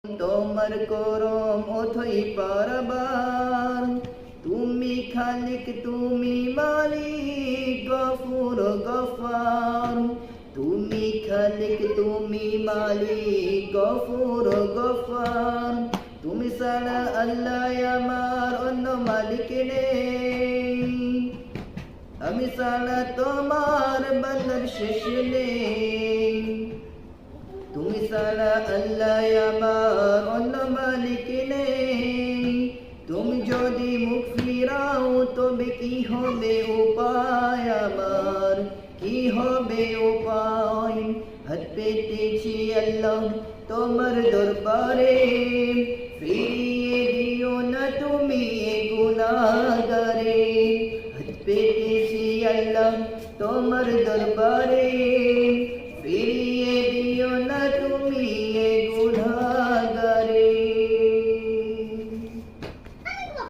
তোমার করম অথই পারবার, তুমি খালিক তুমি মালিক গফুর গফার, তুমি খালিক তুমি মালিক গফুর গফার, তুমি ছাড়া আল্লাহ আমার অন্য মালিক নেই, আমি ছাড়া তোমার বান্দার শেষ নেই, তুমি ছাড়া আল্লাহ আমার অন্য মালিক নেই, তুমি যদি মুখ ফিরাও তবে কি হবে উপায় আমার, কি হবে উপায়, হাত পেতেছি আল্লাহ তোমার দরবারে, ফিরিয়ে দিও না তুমি গুনাহগারে, হাত পেতেছি আল্লাহ তোমার দরবারে,